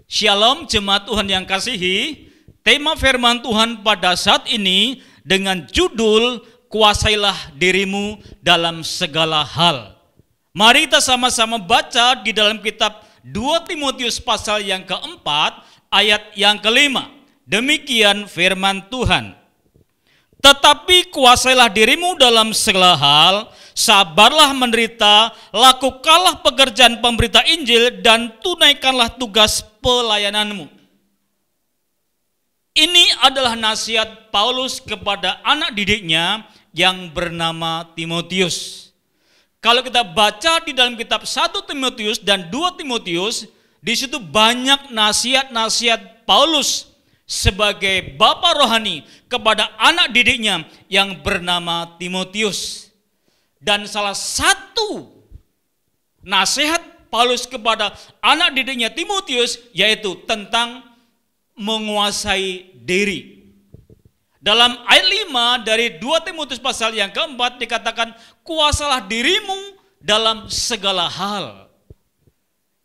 Shalom jemaat Tuhan yang kasihi, tema firman Tuhan pada saat ini dengan judul kuasailah dirimu dalam segala hal. Mari kita sama-sama baca di dalam kitab 2 Timotius pasal yang keempat ayat yang kelima. Demikian firman Tuhan. Tetapi kuasailah dirimu dalam segala hal, sabarlah menderita, lakukanlah pekerjaan pemberita Injil, dan tunaikanlah tugas pelayananmu. Ini adalah nasihat Paulus kepada anak didiknya yang bernama Timotius. Kalau kita baca di dalam kitab 1 Timotius dan 2 Timotius, di situ banyak nasihat-nasihat Paulus sebagai bapa rohani kepada anak didiknya yang bernama Timotius. Dan salah satu nasihat Paulus kepada anak didiknya Timotius yaitu tentang menguasai diri. Dalam ayat 5 dari 2 Timotius pasal yang keempat dikatakan, kuasalah dirimu dalam segala hal.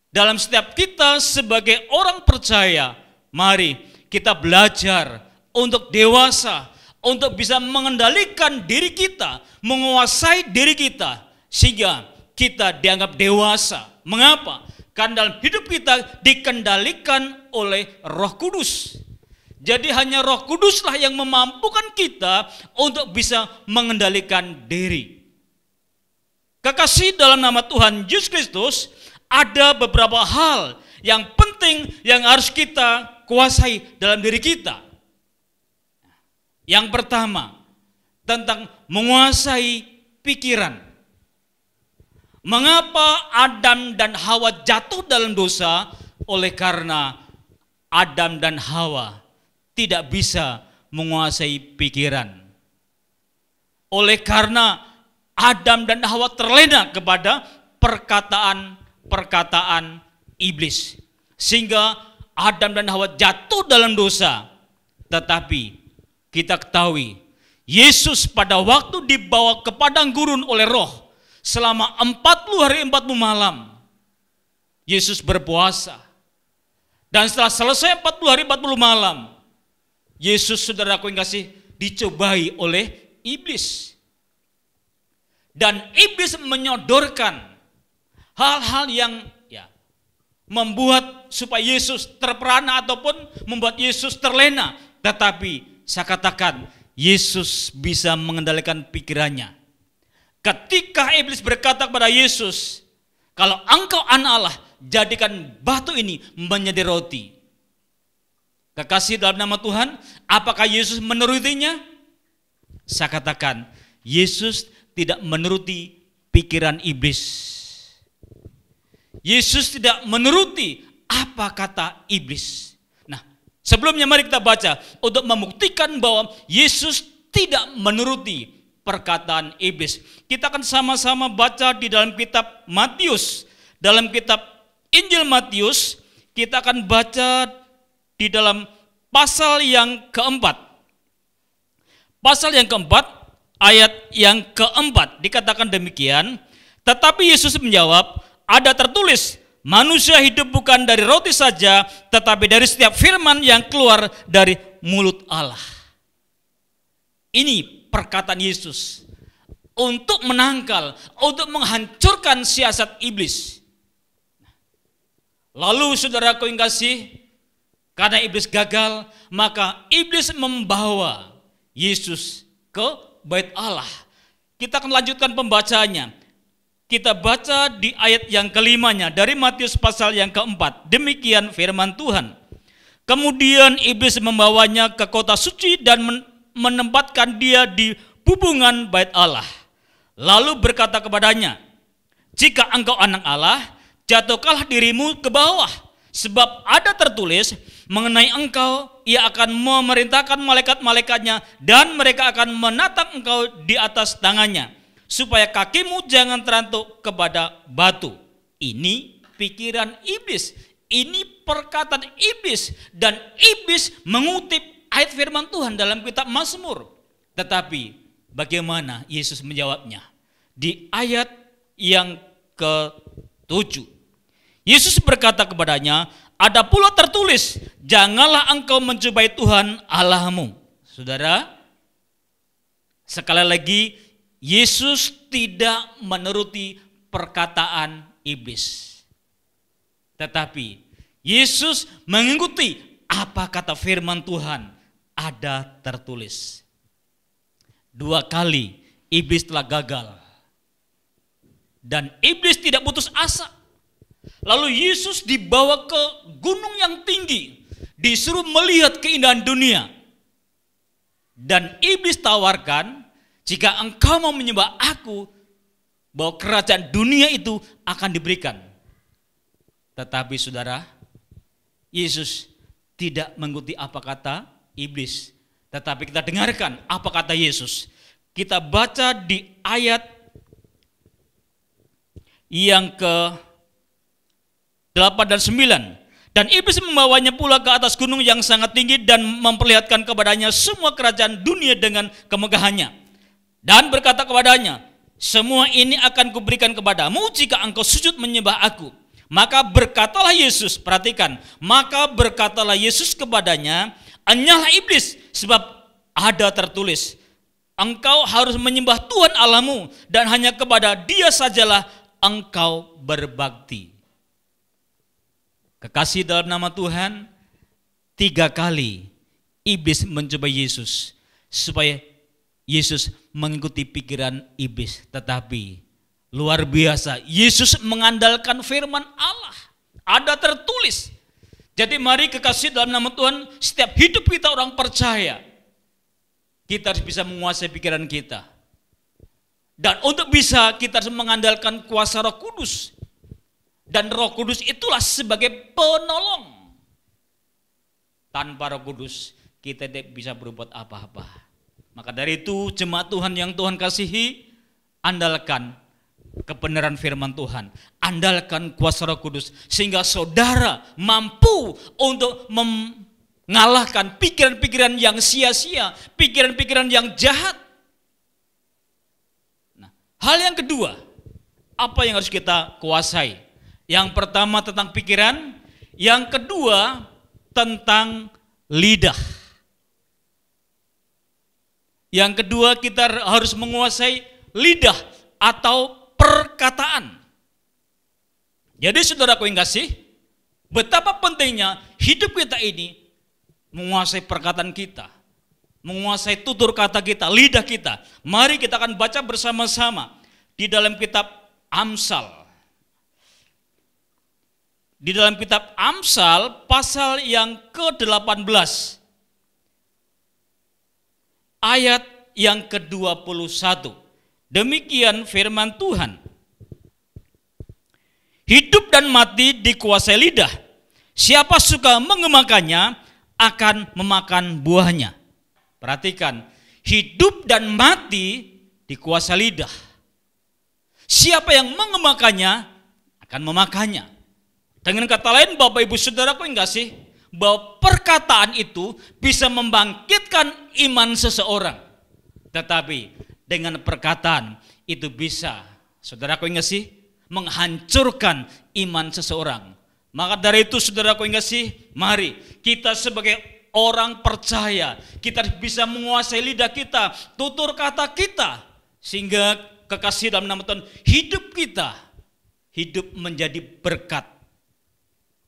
Dalam setiap kita sebagai orang percaya, mari kita belajar untuk dewasa, untuk bisa mengendalikan diri kita, menguasai diri kita, sehingga kita dianggap dewasa. Mengapa? Karena dalam hidup kita dikendalikan oleh Roh Kudus. Jadi hanya Roh Kuduslah yang memampukan kita untuk bisa mengendalikan diri. Kekasih dalam nama Tuhan Yesus Kristus, ada beberapa hal yang penting yang harus kita kuasai dalam diri kita. Yang pertama, tentang menguasai pikiran. Mengapa Adam dan Hawa jatuh dalam dosa? Oleh karena Adam dan Hawa tidak bisa menguasai pikiran. Oleh karena Adam dan Hawa terlena kepada perkataan iblis, sehingga Adam dan Hawa jatuh dalam dosa. Tetapi kita ketahui Yesus pada waktu dibawa ke padang gurun oleh Roh selama 40 hari 40 malam, Yesus berpuasa. Dan setelah selesai 40 hari 40 malam, Yesus, saudaraku yang kasih, dicobai oleh iblis. Dan iblis menyodorkan hal-hal yang membuat supaya Yesus terperana ataupun membuat Yesus terlena. Tetapi saya katakan, Yesus bisa mengendalikan pikirannya. Ketika iblis berkata kepada Yesus, kalau engkau anak Allah, jadikan batu ini menjadi roti. Kekasih dalam nama Tuhan, apakah Yesus menurutinya? Saya katakan, Yesus tidak menuruti pikiran iblis. Yesus tidak menuruti apa kata iblis. Nah, sebelumnya mari kita baca untuk membuktikan bahwa Yesus tidak menuruti perkataan iblis. Kita akan sama-sama baca di dalam kitab Matius. Dalam kitab Injil Matius, kita akan baca di dalam pasal yang keempat. Pasal yang keempat, ayat yang keempat, dikatakan demikian. Tetapi Yesus menjawab, ada tertulis, manusia hidup bukan dari roti saja, tetapi dari setiap firman yang keluar dari mulut Allah. Ini perkataan Yesus untuk menangkal, untuk menghancurkan siasat iblis. Lalu saudaraku yang kasih, karena iblis gagal, maka iblis membawa Yesus ke bait Allah. Kita akan lanjutkan pembacaannya. Kita baca di ayat yang kelimanya dari Matius pasal yang keempat. Demikian firman Tuhan. Kemudian iblis membawanya ke kota suci dan menempatkan dia di bubungan bait Allah. Lalu berkata kepadanya, jika engkau anak Allah, jatuhkanlah dirimu ke bawah. Sebab ada tertulis, mengenai engkau, ia akan memerintahkan malaikat-malaikatnya dan mereka akan menatang engkau di atas tangannya, supaya kakimu jangan terantuk kepada batu. Ini pikiran iblis, ini perkataan iblis, dan iblis mengutip ayat firman Tuhan dalam kitab Mazmur. Tetapi bagaimana Yesus menjawabnya? Di ayat yang ke-7, Yesus berkata kepadanya, ada pula tertulis, janganlah engkau mencobai Tuhan Allahmu. Saudara, sekali lagi, Yesus tidak menuruti perkataan iblis. Tetapi Yesus mengikuti apa kata firman Tuhan, ada tertulis. 2 kali iblis telah gagal. Dan iblis tidak putus asa. Lalu Yesus dibawa ke gunung yang tinggi, disuruh melihat keindahan dunia. Dan iblis tawarkan, jika engkau mau menyembah aku, bahwa kerajaan dunia itu akan diberikan. Tetapi saudara, Yesus tidak mengikuti apa kata iblis. Tetapi kita dengarkan apa kata Yesus. Kita baca di ayat yang ke-8 dan 9. Dan iblis membawanya pula ke atas gunung yang sangat tinggi dan memperlihatkan kepadanya semua kerajaan dunia dengan kemegahannya. Dan berkata kepadanya, semua ini akan kuberikan kepadamu jika engkau sujud menyembah aku. Maka berkatalah Yesus, perhatikan, maka berkatalah Yesus kepadanya, enyahlah iblis, sebab ada tertulis, engkau harus menyembah Tuhan Allahmu dan hanya kepada Dia sajalah engkau berbakti. Kekasih dalam nama Tuhan, 3 kali iblis mencoba Yesus supaya Yesus mengikuti pikiran iblis. Tetapi luar biasa, Yesus mengandalkan firman Allah. Ada tertulis. Jadi mari kekasih dalam nama Tuhan, setiap hidup kita orang percaya, kita harus bisa menguasai pikiran kita. Dan untuk bisa kita harus mengandalkan kuasa Roh Kudus. Dan Roh Kudus itulah sebagai penolong. Tanpa Roh Kudus kita tidak bisa berbuat apa-apa. Maka dari itu jemaat Tuhan yang Tuhan kasihi, andalkan kebenaran firman Tuhan, andalkan kuasa Roh Kudus, sehingga saudara mampu untuk mengalahkan pikiran-pikiran yang sia-sia, pikiran-pikiran yang jahat. Nah, hal yang kedua, apa yang harus kita kuasai? Yang pertama tentang pikiran, yang kedua tentang lidah. Yang kedua kita harus menguasai lidah atau perkataan. Jadi saudaraku yang kasih, betapa pentingnya hidup kita ini menguasai perkataan kita, menguasai tutur kata kita, lidah kita. Mari kita akan baca bersama-sama di dalam kitab Amsal. Di dalam kitab Amsal pasal yang ke-18 ayat yang ke-21. Demikian firman Tuhan. Hidup dan mati dikuasai lidah. Siapa suka mengemakannya akan memakan buahnya. Perhatikan, hidup dan mati dikuasai lidah. Siapa yang mengemakannya akan memakannya. Dengan kata lain, Bapak Ibu Saudaraku yang kasih, bahwa perkataan itu bisa membangkitkan iman seseorang. Tetapi dengan perkataan itu bisa, saudaraku yang kasih, menghancurkan iman seseorang. Maka dari itu saudaraku yang kasih, mari kita sebagai orang percaya, kita bisa menguasai lidah kita, tutur kata kita, sehingga kekasih dalam nama Tuhan, hidup kita, hidup menjadi berkat.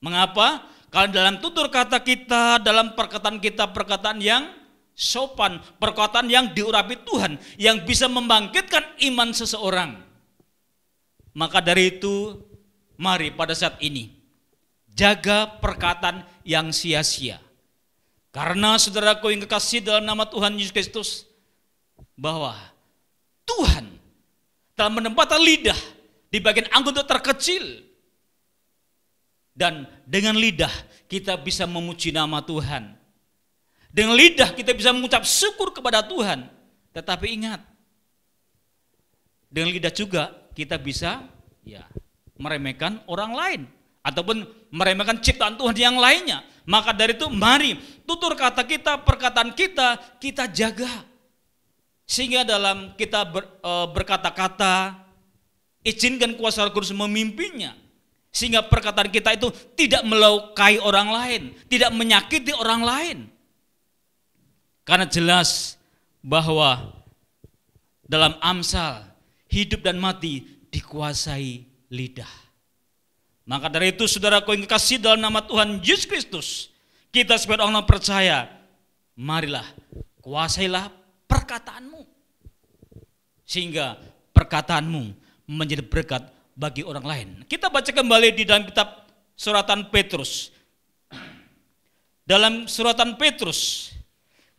Mengapa? Kalau dalam tutur kata kita, dalam perkataan kita, perkataan yang sopan, perkataan yang diurapi Tuhan, yang bisa membangkitkan iman seseorang. Maka dari itu, mari pada saat ini, jaga perkataan yang sia-sia. Karena saudaraku yang kekasih dalam nama Tuhan Yesus Kristus, bahwa Tuhan telah menempatkan lidah di bagian anggota terkecil. Dan dengan lidah kita bisa memuji nama Tuhan. Dengan lidah kita bisa mengucap syukur kepada Tuhan. Tetapi ingat, dengan lidah juga kita bisa meremehkan orang lain. Ataupun meremehkan ciptaan Tuhan yang lainnya. Maka dari itu mari tutur kata kita, perkataan kita, kita jaga. Sehingga dalam kita berkata-kata, izinkan kuasa Roh Kudus memimpinnya. Sehingga perkataan kita itu tidak melukai orang lain, tidak menyakiti orang lain. Karena jelas bahwa dalam Amsal, hidup dan mati dikuasai lidah. Maka dari itu saudaraku yang kasih dalam nama Tuhan Yesus Kristus, kita sebagai orang percaya, marilah kuasailah perkataanmu. Sehingga perkataanmu menjadi berkat bagi orang lain. Kita baca kembali di dalam kitab suratan Petrus. Dalam suratan Petrus,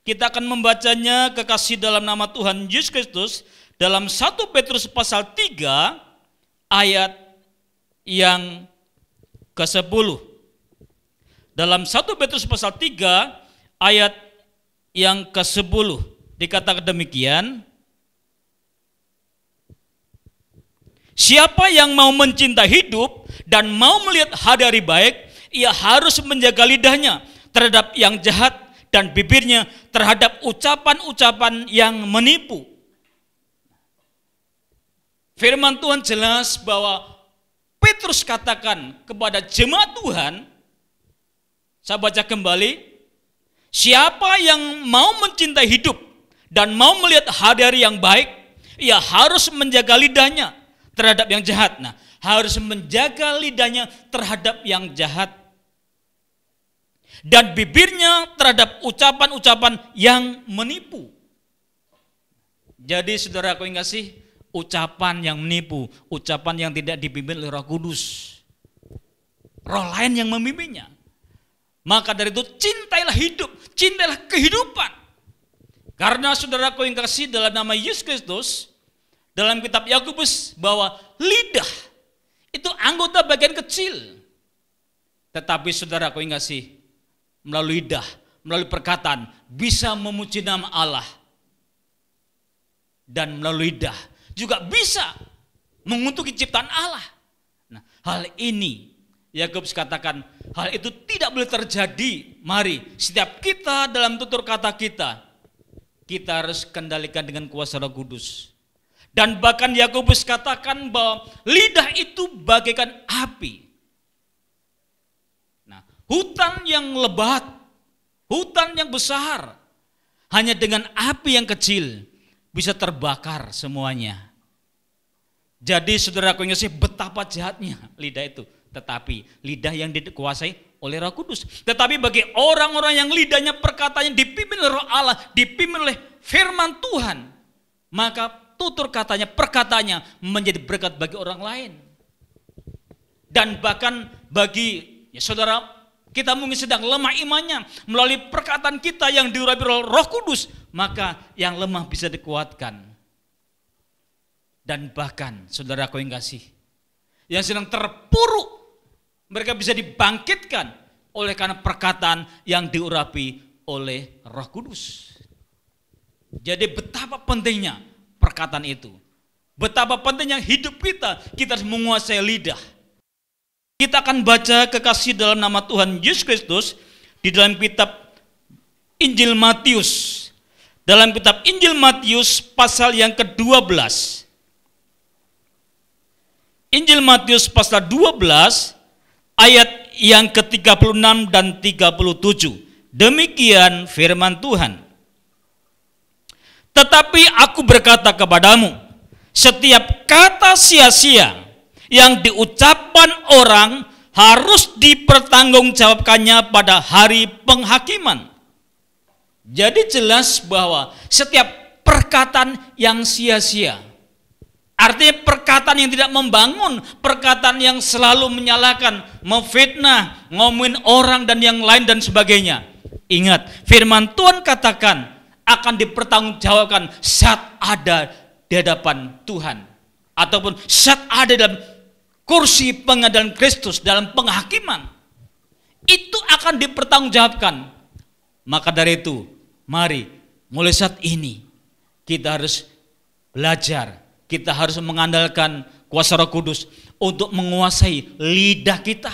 kita akan membacanya kekasih dalam nama Tuhan Yesus Kristus dalam 1 Petrus pasal 3 ayat yang ke-10. Dalam 1 Petrus pasal 3 ayat yang ke-10 dikatakan demikian, siapa yang mau mencintai hidup dan mau melihat hari baik, ia harus menjaga lidahnya terhadap yang jahat dan bibirnya terhadap ucapan-ucapan yang menipu. Firman Tuhan jelas bahwa Petrus katakan kepada jemaat Tuhan, saya baca kembali, siapa yang mau mencintai hidup dan mau melihat hari yang baik, ia harus menjaga lidahnya terhadap yang jahat. Nah, harus menjaga lidahnya terhadap yang jahat dan bibirnya terhadap ucapan-ucapan yang menipu. Jadi saudaraku yang kasih, ucapan yang menipu, ucapan yang tidak dipimpin oleh Roh Kudus, roh lain yang memimpinnya. Maka dari itu cintailah hidup, cintailah kehidupan. Karena saudaraku yang kasih dalam nama Yesus Kristus, dalam kitab Yakobus bahwa lidah itu anggota bagian kecil. Tetapi saudaraku yang kasih, melalui lidah, melalui perkataan bisa memuji nama Allah. Dan melalui lidah juga bisa mengutuki ciptaan Allah. Nah, hal ini Yakobus katakan, hal itu tidak boleh terjadi. Mari setiap kita dalam tutur kata kita harus kendalikan dengan kuasa Roh Kudus. Dan bahkan Yakobus katakan bahwa lidah itu bagaikan api. Nah, hutan yang lebat, hutan yang besar, hanya dengan api yang kecil bisa terbakar semuanya. Jadi saudaraku yang kasih, betapa jahatnya lidah itu. Tetapi lidah yang dikuasai oleh Roh Kudus. Tetapi bagi orang-orang yang lidahnya perkataannya dipimpin oleh Roh Allah, dipimpin oleh firman Tuhan, maka tutur katanya, perkataannya menjadi berkat bagi orang lain. Dan bahkan bagi saudara, kita mungkin sedang lemah imannya, melalui perkataan kita yang diurapi oleh Roh Kudus, maka yang lemah bisa dikuatkan. Dan bahkan saudaraku yang kasih, yang sedang terpuruk, mereka bisa dibangkitkan oleh karena perkataan yang diurapi oleh Roh Kudus. Jadi betapa pentingnya perkataan itu. Betapa pentingnya hidup kita harus menguasai lidah. Kita akan baca kekasih dalam nama Tuhan Yesus Kristus di dalam kitab Injil Matius. Dalam kitab Injil Matius pasal yang ke-12. Injil Matius pasal 12 ayat yang ke-36 dan 37. Demikian firman Tuhan. Tetapi aku berkata kepadamu, setiap kata sia-sia yang diucapkan orang harus dipertanggungjawabkannya pada hari penghakiman. Jadi jelas bahwa setiap perkataan yang sia-sia, artinya perkataan yang tidak membangun, perkataan yang selalu menyalahkan, memfitnah, ngomongin orang dan yang lain dan sebagainya. Ingat, firman Tuhan katakan akan dipertanggungjawabkan saat ada di hadapan Tuhan, ataupun saat ada dalam kursi pengadilan Kristus, dalam penghakiman. Itu akan dipertanggungjawabkan. Maka dari itu, mari mulai saat ini kita harus belajar, kita harus mengandalkan kuasa Roh Kudus untuk menguasai lidah kita.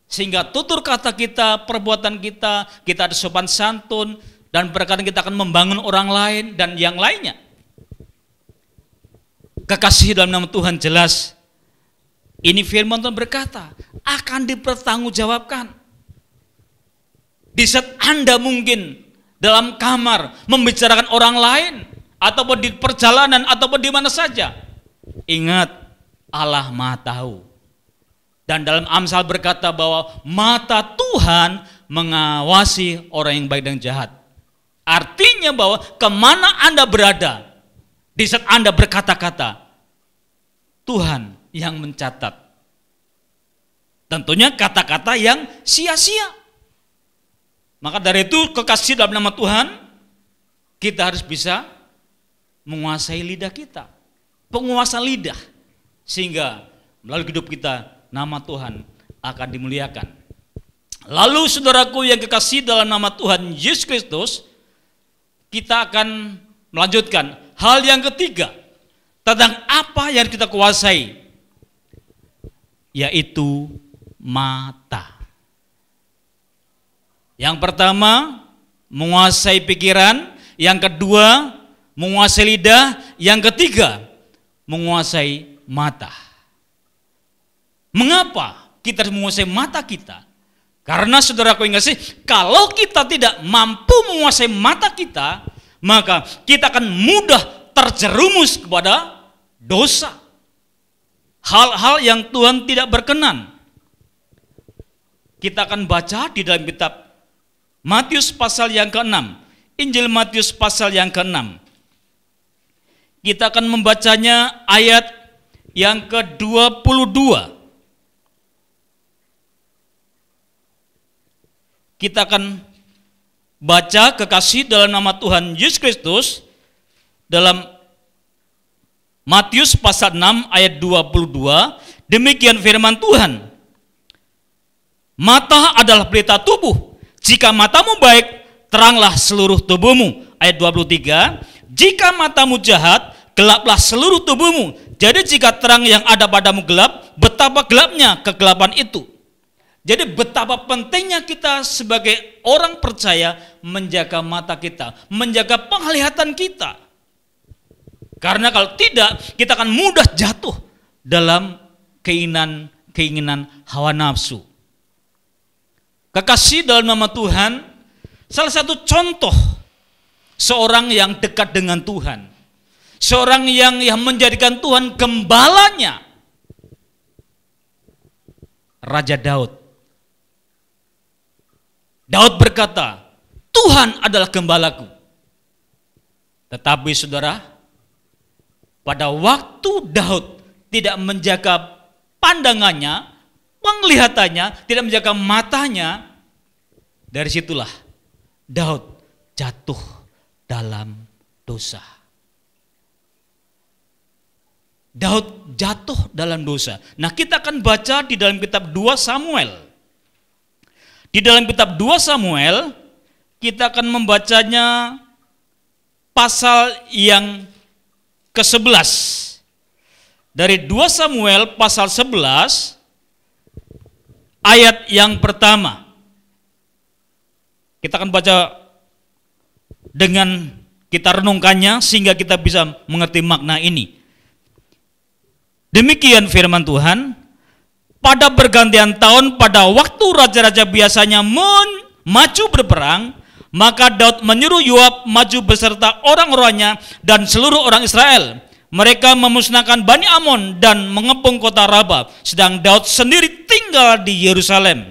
Sehingga tutur kata kita, perbuatan kita ada sopan santun, dan perkataan kita akan membangun orang lain dan yang lainnya. Kekasih dalam nama Tuhan jelas, Ini firman Tuhan berkata, akan dipertanggungjawabkan. Di saat Anda mungkin dalam kamar membicarakan orang lain, ataupun di perjalanan, ataupun di mana saja, ingat, Allah Maha tahu. Dan dalam Amsal berkata bahwa mata Tuhan mengawasi orang yang baik dan jahat. Artinya bahwa kemana Anda berada, di saat Anda berkata-kata, Tuhan yang mencatat. Tentunya kata-kata yang sia-sia. Maka dari itu kekasih dalam nama Tuhan, kita harus bisa menguasai lidah kita. Penguasa lidah. Sehingga melalui hidup kita, nama Tuhan akan dimuliakan. Lalu saudaraku yang kekasih dalam nama Tuhan Yesus Kristus, kita akan melanjutkan hal yang ketiga tentang apa yang kita kuasai, yaitu mata. Yang pertama, menguasai pikiran. Yang kedua, menguasai lidah. Yang ketiga, menguasai mata. Mengapa kita harus menguasai mata kita? Karena saudaraku yang kasih, kalau kita tidak mampu menguasai mata kita, maka kita akan mudah terjerumus kepada dosa. Hal-hal yang Tuhan tidak berkenan. Kita akan baca di dalam kitab Matius pasal yang ke-6. Injil Matius pasal yang ke-6. Kita akan membacanya ayat yang ke-22. Kita akan baca kekasih dalam nama Tuhan Yesus Kristus dalam Matius pasal 6 ayat 22. Demikian firman Tuhan. Mata adalah pelita tubuh. Jika matamu baik, teranglah seluruh tubuhmu. Ayat 23. Jika matamu jahat, gelaplah seluruh tubuhmu. Jadi jika terang yang ada padamu gelap, betapa gelapnya kegelapan itu. Jadi betapa pentingnya kita sebagai orang percaya menjaga mata kita, menjaga penglihatan kita. Karena kalau tidak, kita akan mudah jatuh dalam keinginan hawa nafsu. Kekasih dalam nama Tuhan, salah satu contoh seorang yang dekat dengan Tuhan, seorang yang menjadikan Tuhan gembalanya, Raja Daud. Daud berkata, Tuhan adalah gembalaku. Tetapi saudara, pada waktu Daud tidak menjaga pandangannya, penglihatannya, tidak menjaga matanya, dari situlah Daud jatuh dalam dosa. Daud jatuh dalam dosa. Nah, kita akan baca di dalam kitab 2 Samuel. Di dalam kitab 2 Samuel, kita akan membacanya pasal yang ke-11. Dari 2 Samuel pasal 11, ayat yang pertama. Kita akan baca dengan kita renungkannya sehingga kita bisa mengerti makna ini. Demikian firman Tuhan. Pada pergantian tahun, pada waktu raja-raja biasanya maju berperang, maka Daud menyuruh Yoab maju beserta orang-orangnya dan seluruh orang Israel. Mereka memusnahkan Bani Amon dan mengepung kota Raba, sedang Daud sendiri tinggal di Yerusalem.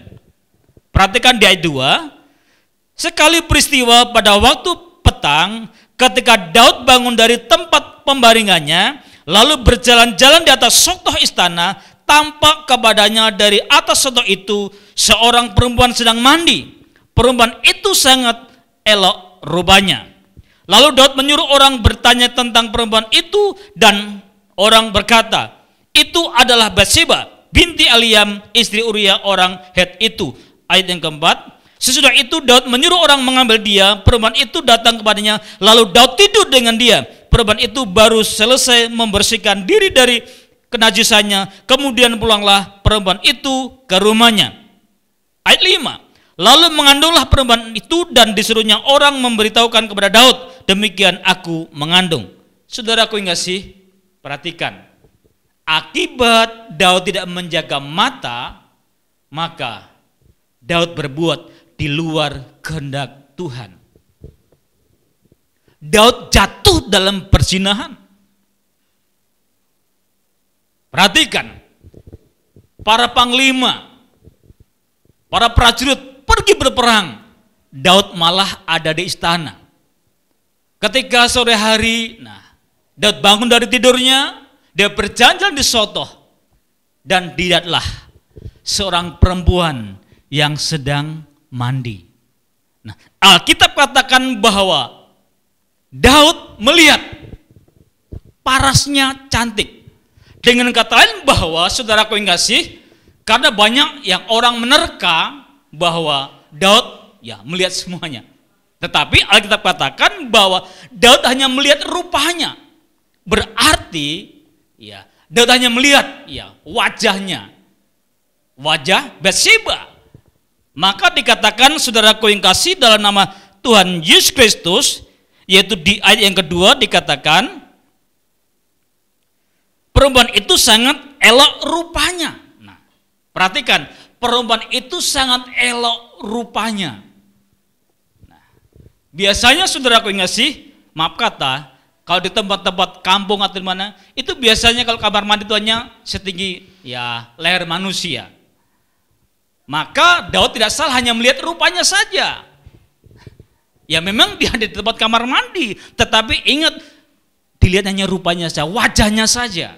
Perhatikan di ayat 2. Sekali peristiwa pada waktu petang, ketika Daud bangun dari tempat pembaringannya, lalu berjalan-jalan di atas sotoh istana, tampak kepadanya dari atas sotoh itu seorang perempuan sedang mandi. Perempuan itu sangat elok rupanya. Lalu Daud menyuruh orang bertanya tentang perempuan itu, dan orang berkata, itu adalah Batseba binti Eliam, istri Uria orang Het itu. Ayat yang keempat. Sesudah itu Daud menyuruh orang mengambil dia. Perempuan itu datang kepadanya, lalu Daud tidur dengan dia. Perempuan itu baru selesai membersihkan diri dari kenajisannya, kemudian pulanglah perempuan itu ke rumahnya. Ayat 5. Lalu mengandunglah perempuan itu dan disuruhnya orang memberitahukan kepada Daud, demikian aku mengandung. Saudaraku yang kasih, perhatikan. Akibat Daud tidak menjaga mata, maka Daud berbuat di luar kehendak Tuhan. Daud jatuh dalam perzinahan. Perhatikan, para panglima, para prajurit pergi berperang, Daud malah ada di istana. Ketika sore hari, Daud bangun dari tidurnya, dia berjalan di sotoh, dan dilihatlah seorang perempuan yang sedang mandi. Alkitab katakan bahwa Daud melihat parasnya cantik. Dengan kata lain bahwa, saudaraku yang kasih, karena banyak yang orang menerka bahwa Daud melihat semuanya. Tetapi Alkitab katakan bahwa Daud hanya melihat rupanya. Berarti Daud hanya melihat wajahnya. Wajah Bathsheba. Maka dikatakan, saudaraku yang kasih, dalam nama Tuhan Yesus Kristus, yaitu di ayat yang kedua dikatakan, perempuan itu sangat elok rupanya. Perhatikan, perempuan itu sangat elok rupanya. Biasanya saudaraku yang kasih, maaf kata, kalau di tempat-tempat kampung atau di mana, itu biasanya kalau kamar mandi itu hanya setinggi leher manusia. Maka Daud tidak salah hanya melihat rupanya saja. Memang dia ada di tempat kamar mandi, tetapi ingat, dilihat hanya rupanya saja, wajahnya saja.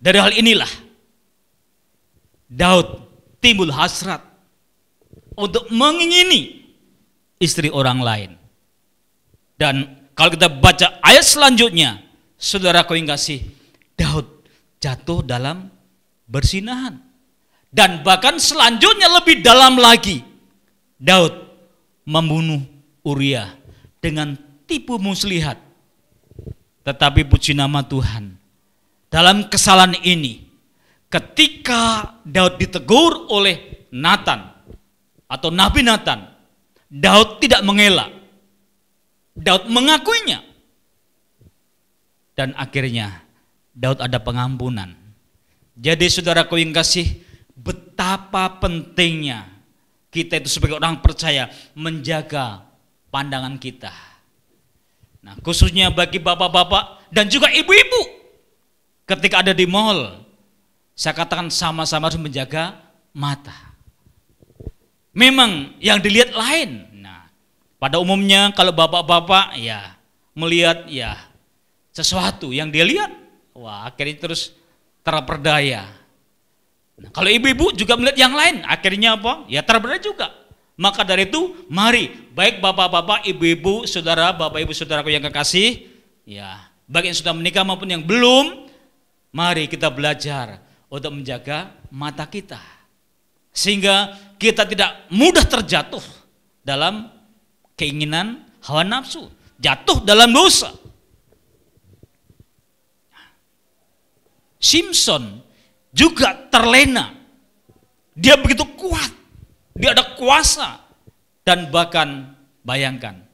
Dari hal inilah Daud timbul hasrat untuk mengingini istri orang lain. Dan kalau kita baca ayat selanjutnya, saudaraku yang kasih, Daud jatuh dalam berzinahan. Dan bahkan selanjutnya lebih dalam lagi, Daud membunuh Uria dengan tipu muslihat. Tetapi puji nama Tuhan, dalam kesalahan ini, ketika Daud ditegur oleh Nathan atau Nabi Nathan, Daud tidak mengelak. Daud mengakuinya. Dan akhirnya Daud ada pengampunan. Jadi saudaraku yang kasih, betapa pentingnya kita itu sebagai orang percaya menjaga pandangan kita. Khususnya bagi bapak-bapak dan juga ibu-ibu, ketika ada di mall, saya katakan sama-sama harus menjaga mata. Memang yang dilihat lain. Pada umumnya kalau bapak-bapak melihat sesuatu yang dia lihat, akhirnya terus terperdaya. Kalau ibu-ibu juga melihat yang lain, akhirnya apa? Terperdaya juga. Maka dari itu, mari baik bapak-bapak, ibu-ibu, saudara, bapak ibu saudaraku yang kekasih, baik yang sudah menikah maupun yang belum, mari kita belajar untuk menjaga mata kita, sehingga kita tidak mudah terjatuh dalam keinginan hawa nafsu, jatuh dalam dosa. Simpson juga terlena. Dia begitu kuat, dia ada kuasa, dan bahkan bayangkan,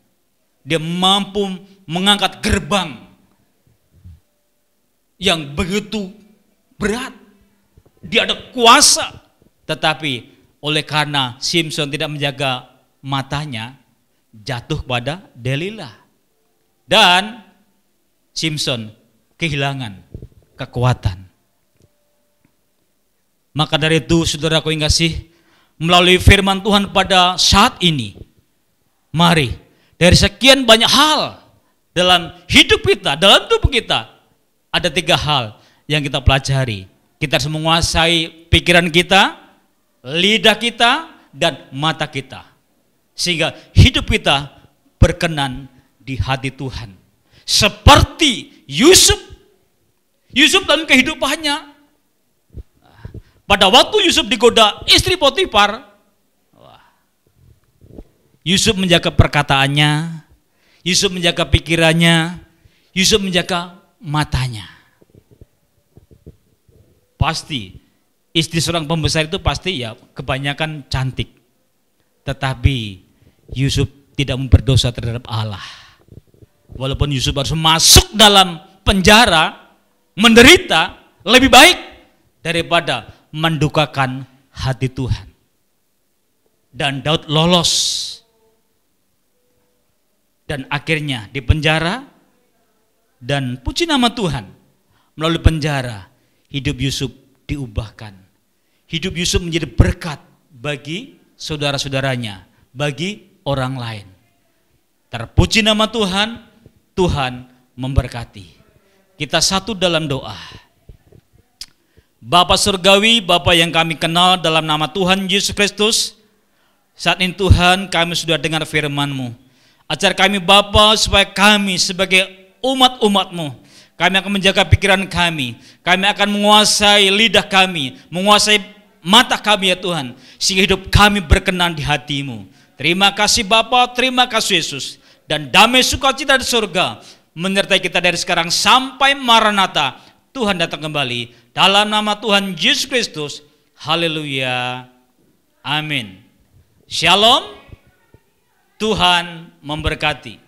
dia mampu mengangkat gerbang yang begitu berat. Dia ada kuasa, tetapi oleh karena Simpson tidak menjaga matanya, jatuh pada Delilah, dan Simpson kehilangan kekuatan. Maka dari itu, saudaraku yang kasih, melalui firman Tuhan pada saat ini, mari dari sekian banyak hal dalam hidup kita, dalam tubuh kita, ada 3 hal yang kita pelajari. Kita harus menguasai pikiran kita, lidah kita, dan mata kita, sehingga hidup kita berkenan di hati Tuhan. Seperti Yusuf dalam kehidupannya, pada waktu Yusuf digoda istri Potifar, Yusuf menjaga perkataannya, Yusuf menjaga pikirannya, Yusuf menjaga matanya. Pasti istri seorang pembesar itu pasti kebanyakan cantik, tetapi Yusuf tidak berdosa terhadap Allah. Walaupun Yusuf harus masuk dalam penjara, menderita lebih baik daripada mendukakan hati Tuhan. Dan Daud lolos. Dan akhirnya di penjara, dan puji nama Tuhan, melalui penjara hidup Yusuf diubahkan. Hidup Yusuf menjadi berkat bagi saudara-saudaranya, bagi orang lain. Terpuji nama Tuhan, Tuhan memberkati. Kita satu dalam doa. Bapa Surgawi, Bapa yang kami kenal dalam nama Tuhan Yesus Kristus, saat ini Tuhan kami sudah dengar firman-Mu. Ajar kami Bapa supaya kami sebagai umat-umat-Mu, kami akan menjaga pikiran kami akan menguasai lidah kami, menguasai mata kami ya Tuhan, sehingga hidup kami berkenan di hati-Mu. Terima kasih Bapa, terima kasih Yesus, dan damai sukacita di surga menyertai kita dari sekarang sampai Maranatha, Tuhan datang kembali, dalam nama Tuhan Yesus Kristus. Haleluya, amin. Shalom, Tuhan memberkati.